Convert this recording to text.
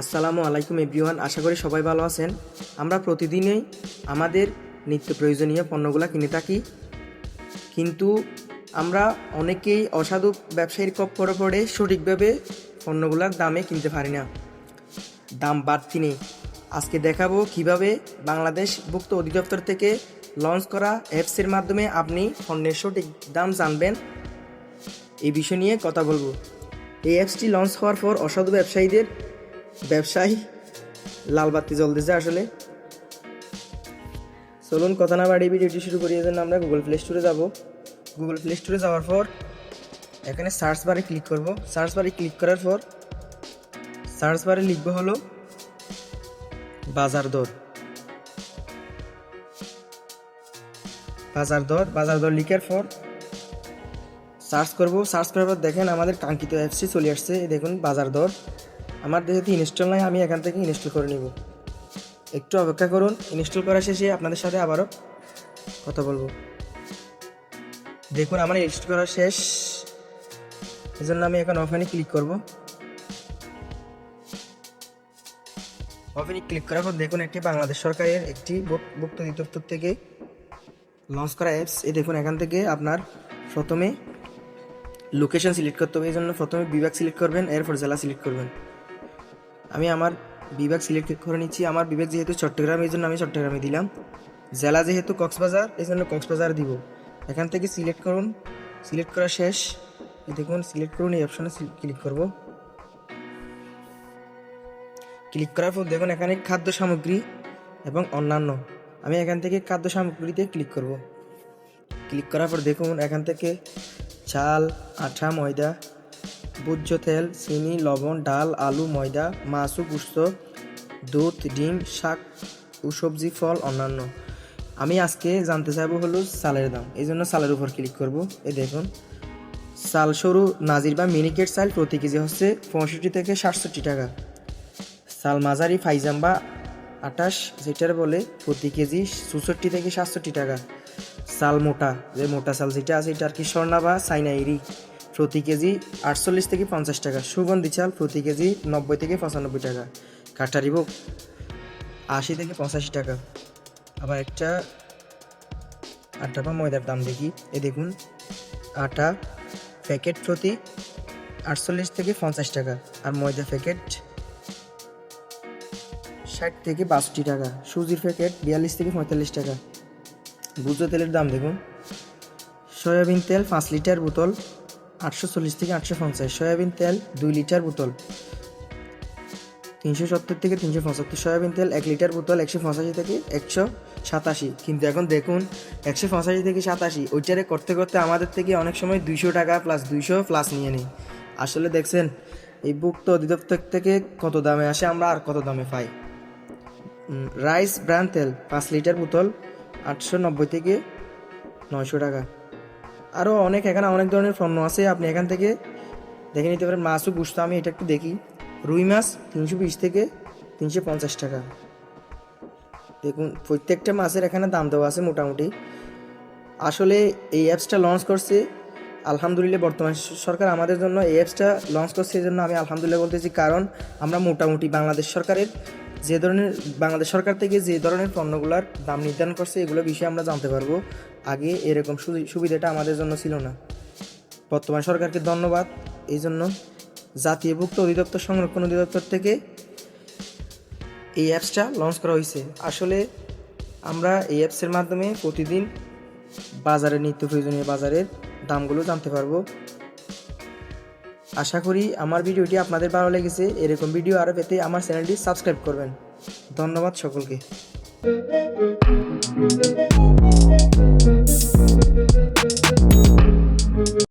আসসালামু আলাইকুম এভরিওয়ান, আশা করি সবাই ভালো আছেন। আমরা প্রতিদিনই আমাদের নিত্য প্রয়োজনীয় পণ্যগুলো কিনে থাকি, কিন্তু আমরা অনেকেই অসাধু ব্যবসায়ীর কপ্পরে পড়ে সঠিকভাবে পণ্যগুলোর দামে কিনতে পারি না, দাম বাড়তি নেই। আজকে দেখাবো কিভাবে বাংলাদেশ ভোক্তা অধিদপ্তর থেকে লঞ্চ করা অ্যাপসের মাধ্যমে আপনি পণ্যের সঠিক দাম জানবেন। এই বিষয় নিয়ে কথা বলবো। এই অ্যাপসটি লঞ্চ হওয়ার পর অসাধু ব্যবসায়ীদের ব্যবসায় লালবাতি জ্বলতেছে। আসলে চলুন কথা না বাড়িয়ে ভিডিওটি শুরু করি। এজন্য আমরা গুগল প্লে স্টোরে যাব। গুগল প্লে স্টোরে যাওয়ার পর এখানে সার্চ বারে ক্লিক করব। সার্চ বারে ক্লিক করার পর সার্চ বারে লিখব হলো বাজার দর। বাজার দর লিখার পর সার্চ করব। সার্চ করার পর দেখেন আমাদের কাঙ্ক্ষিত অ্যাপসটি চলে আসছে। দেখুন বাজার দর। আমার যেহেতু ইনস্টল নাই, আমি এখান থেকে ইনস্টল করে নিব। একটু অপেক্ষা করুন। ইনস্টল করা শেষে আপনাদের সাথে আবারও কথা বলবো। দেখুন আমার ইনস্টল করা শেষ, এজন্য আমি এখন ওপেনে ক্লিক করব। ওপেনে ক্লিক করার পর দেখুন একটি বাংলাদেশ সরকারের একটি ভোক্তা অধিদপ্তর থেকে লঞ্চ করা অ্যাপস। এই দেখুন এখান থেকে আপনার প্রথমে লোকেশন সিলেক্ট করতে হবে। এই জন্য প্রথমে বিভাগ সিলেক্ট করবেন, এরপর জেলা সিলেক্ট করবেন। আমি আমার বিভাগ সিলেক্ট করে নিচ্ছি। আমার বিভাগ যেহেতু চট্টগ্রাম, এই জন্য আমি চট্টগ্রামে দিলাম। জেলা যেহেতু কক্সবাজার, এই জন্য কক্সবাজার দিব। এখান থেকে সিলেক্ট করুন। সিলেক্ট করা শেষ, দেখুন সিলেক্ট করুন, এই অপশনে ক্লিক করব। ক্লিক করার পর দেখুন এখানে খাদ্য সামগ্রী এবং অন্যান্য। আমি এখান থেকে খাদ্য সামগ্রীতে ক্লিক করব। ক্লিক করার পর দেখুন এখান থেকে চাল, আটা, ময়দা, ভোজ্য তেল, চিনি, লবণ, ডাল, আলু, ময়দা, মাছ ও গোশত, দুধ, ডিম, শাক ও সবজি, ফল, অন্যান্য। আমি আজকে জানতে চাইবো হলো চালের দাম, এই জন্য চালের উপর ক্লিক করব। এই দেখুন চাল সরু নাজির বা মিনিকেট চাল প্রতি কেজি হচ্ছে 65 থেকে 67 টাকা। চাল মাঝারি ফাইজাম বা 28 যেটার বলে প্রতি কেজি 64 থেকে 67 টাকা। চাল মোটা, যে মোটা চাল যেটা আছে এটা আর কি স্বর্ণা বা চাইনাইরি, প্রতি কেজি 48 থেকে 50 টাকা। সুগন্ধি চাল প্রতি কেজি 90 থেকে 95 টাকা। কাটারি ভোগ 80 থেকে 85 টাকা। আবার একটা আটা বা ময়দার দাম দেখি। এই দেখুন আটা প্যাকেট প্রতি 48 থেকে 50 টাকা, আর ময়দা প্যাকেট 60 থেকে 62 টাকা। সুজির প্যাকেট 42 থেকে 45 টাকা। ভোজ্য তেলের দাম দেখুন, সয়াবিন তেল 5 লিটার বোতল 840 থেকে 850। সয়াবিন তেল 2 লিটার বোতল 370 থেকে 375। সয়াবিন তেল 1 লিটার বোতল 185 থেকে 187। কিন্তু এখন দেখুন 185 থেকে 87 ওইটারে করতে করতে আমাদের থেকে অনেক সময় 200 টাকা প্লাস 200 প্লাস নিয়ে নেই। আসলে দেখছেন এই ভোক্তা অধিদপ্তর থেকে কত দামে আসে, আমরা আর কত দামে পাই। রাইস ব্র্যান্ড তেল 5 লিটার বোতল 890 থেকে 900 টাকা। আরও এখানে অনেক ধরনের পণ্য আছে, আপনি এখান থেকে দেখে নিতে পারেন। মাছ ও গোশত আমি এটা একটু দেখি। রুই মাছ 320 থেকে 350 টাকা। দেখুন প্রত্যেকটা মাছের এখানে দাম দেওয়া আছে মোটামুটি। আসলে এই অ্যাপসটা লঞ্চ করছে আলহামদুলিল্লাহ, বর্তমান সরকার আমাদের জন্য এই অ্যাপসটা লঞ্চ করছে, এই জন্য আমি আলহামদুলিল্লাহ বলতেছি। কারণ আমরা মোটামুটি বাংলাদেশ সরকার থেকে যে ধরনের পণ্যগুলোর দাম নির্ধারণ করছে এগুলো বিষয়ে আমরা জানতে পারবো। আগে এরকম সুবিধাটা আমাদের জন্য ছিল না। বর্তমান সরকারকে ধন্যবাদ। এই জন্য জাতীয় ভোক্তা অধিদপ্তর সংরক্ষণ অধিদপ্তর থেকে এই অ্যাপসটা লঞ্চ করা হয়েছে। আসলে আমরা এই অ্যাপসের মাধ্যমে প্রতিদিন বাজারের নিত্য প্রয়োজনীয় বাজারের দামগুলো জানতে পারবো। আশা করি আমার ভিডিওটি আপনাদের ভালো লেগেছে। এরকম ভিডিও আরও পেতে আমার চ্যানেলটি সাবস্ক্রাইব করবেন। ধন্যবাদ সকলকে।